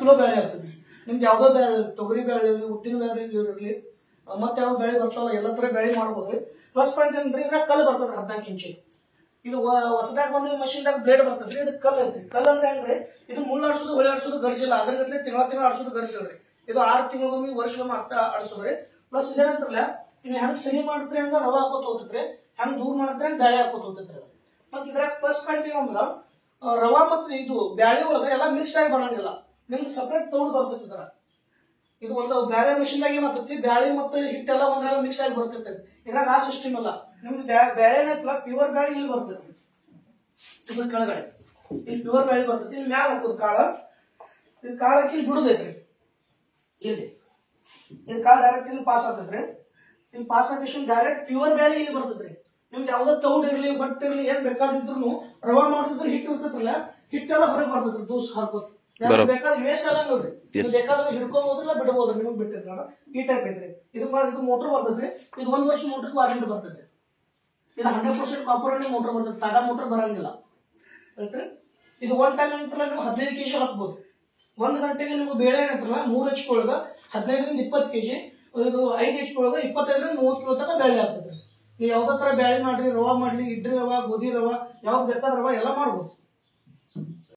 Kilo ಬೇಳೆ ಆಗ್ತದೆ. ನಿಮ್ದು ಯಾವುದೋ ಬೇಳೆ, ತೊಗರಿ ಬೇಳೆ ಇರಲಿ, ಉದ್ದಿನ ಬೇಳೆ ಇರಲಿ, ಮತ್ತೆ ಯಾವ ಬೇಳೆ ಬರ್ತಾವಲ್ಲ ಎಲ್ಲ ತರ ಬೇಳೆ ಮಾಡ್ಬೋದ್ರಿ. ಪ್ಲಸ್ ಪಾಯಿಂಟ್ ಏನಂದ್ರೆ ಇದ್ರಾಗ ಕಲ್ಲು ಬರ್ತದೆ 14 ಇಂಚಿ. ಇದು ಹೊಸದಾಗಿ ಬಂದ ಮಷೀನ್ದಾಗ ಬ್ಲೇಡ್ ಬರ್ತದ್ರಿ, ಇದು ಕಲ್ಲು ಐತ್ರಿ. ಕಲ್ಲು ಅಂದ್ರೆ ಹೆಂಗ್ರಿ, ಇದು ಮುಳ್ಳು ಆಡ್ಸೋದು ಹೊಳೆ ಆಡ್ಸೋದು ಗರ್ಜಿಲ್ಲ, ಅದ್ರ ಗತ್ಲೆ ತಿಂಗಳ ಆಡ್ಸೋದು ಗರ್ಜಿಲ್ರಿ. ಇದು 6 ತಿಂಗಳಿಗೊಮ್ಮೆ ವರ್ಷಗೊಮ್ಮೆ ಆಡ್ಸೋದ್ರಿ. ಪ್ಲಸ್ ಇದೇನಂತ್ರಲ್ಲ, ನೀವು ಹೆಂಗ್ ಸರಿ ಮಾಡಿದ್ರೆ ಹಂಗ ರವಾ ಹಾಕೋತ ಹೋಗ್ತೈತ್ರಿ, ಹೆಂಗ್ ದೂರ ಮಾಡಿದ್ರೆ ಹಂಗ ಗಾಳಿ ಹಾಕೋತ ಹೋಗ್ತೈತ್ರಿ. ಮತ್ ಇದ್ರಾಗ ಪ್ಲಸ್ ಪಾಯಿಂಟ್ ಏನಂದ್ರ ರವಾ ಮತ್ತೆ ಇದು ಬ್ಯಾಳಿ ಒಳಗ ಎಲ್ಲ ಮಿಕ್ಸ್ ಆಗಿ ಬರಂಗಿಲ್ಲ, ನಿಮ್ಗೆ ಸಪರೇಟ್ ತೌಡ್ ಬರ್ತೈತಿ. ಇದ್ರ ಇದು ಒಂದು ಬೇರೆ ಮಿಷಿನ್ದಾಗ ಏನಾಗ್ತೈತಿ, ಬ್ಯಾಳಿ ಮತ್ತು ಹಿಟ್ಟೆಲ್ಲ ಒಂದ್ರಾಗ ಮಿಕ್ಸ್ ಆಗಿ ಬರ್ತೈತಿ. ಇದ್ರಾಗ ಆ ಸಿಸ್ಟಮ್ ಇಲ್ಲ. ನಿಮ್ದು ಬ್ಯಾಳೆ ಏನೈತಲ್ಲ ಪ್ಯೂರ್ ಬ್ಯಾಳಿ ಇಲ್ಲಿ ಬರ್ತೈತಿ, ಇದ್ರ ಕೆಳಗಡೆ ಇಲ್ಲಿ ಪ್ಯೂರ್ ಬ್ಯಾಳಿ ಬರ್ತೈತಿ. ಇಲ್ಲಿ ಮ್ಯಾಲ ಹಾಕೋದು ಕಾಳ, ಇಲ್ಲಿ ಕಾಳ ಹಾಕಿ ಇಲ್ಲಿ ಬಿಡುದೈತ್ರಿ. ಇಲ್ಲಿ ಇದು ಕಾಳ ಡೈರೆಕ್ಟ್ ಇಲ್ಲಿ ಪಾಸ್ ಆಗ್ತೈತ್ರಿ. ಇಲ್ಲಿ ಪಾಸ್ ಹಾಕಿ ಡೈರೆಕ್ಟ್ ಪ್ಯೂರ್ ಬ್ಯಾಳಿ ಇಲ್ಲಿ ಬರ್ತೈತ್ರಿ. ನಿಮ್ಗೆ ಯಾವ್ದೋ ತೌಡ್ ಇರ್ಲಿ ಬಟ್ ಇರ್ಲಿ ಏನ್ ಬೇಕಾದಿದ್ರು ರವಾ ಮಾಡಿದ್ರೆ ಹಿಟ್ಟು ಇರ್ತೈತ್ರಲ್ಲ, ಹಿಟ್ಟೆಲ್ಲ ಹೊರಗೆ ಬರ್ತೈತ್ರಿ ದೂಸ್ ಹಾಕೋದು. ಬೇಕಾದ್ರೆ ವೇಸ್ಟ್ ಆಗಂಗಿಲ್ರಿ, ಬೇಕಾದ್ರೆ ಹಿಡ್ಕೋಬಹುದಿಲ್ಲ ಬಿಡಬಹುದು, ನಿಮಗೆ ಬಿಟ್ಟಿದ್ರ ಈ ಟೈಪ್ ಐತ್ರಿ. ಇದು ಮೋಟರ್ ಬರ್ತೈತ್ರಿ. ಇದು 1 ವರ್ಷ ಮೋಟರ್ ವಾರಂಟಿ ಬರ್ತೈತಿ. ಇದು 100% ಕಾಪರ್ ಮೋಟರ್ ಬರ್ತೈತಿ, ಸಾದಾ ಮೋಟರ್ ಬರಂಗಿಲ್ಲ. ಆಯ್ತ್ರಿ. ಇದು ಒನ್ ಟೈಮ್ ಏನಂತಲ್ಲ ನೀವು 15 kg ಹಾಕ್ಬೋದು. 1 ಗಂಟೆಗೆ ನೀವು ಬೇಳೆ ಏನಂತಲ್ಲ 3 HP ಒಳಗ 15ರಿಂದ 20 kg, ಇದು 5 HP ಒಳಗ 25ರಿಂದ 30 kg ತನಕ ಬೇಳೆ ಆಗ್ತೈತ್ರಿ. ನೀವು ಯಾವ್ದೇ ತರ ಬೇಳೆ ಮಾಡ್ರಿ, ರವಾ ಮಾಡ್ಲಿ, ಇಡ್ಲಿ ರವಾ, ಗೋಧಿ ರವಾ, ಯಾವ್ದು ಬೇಕಾದ ರವಾ ಎಲ್ಲ ಮಾಡ್ಬೋದು.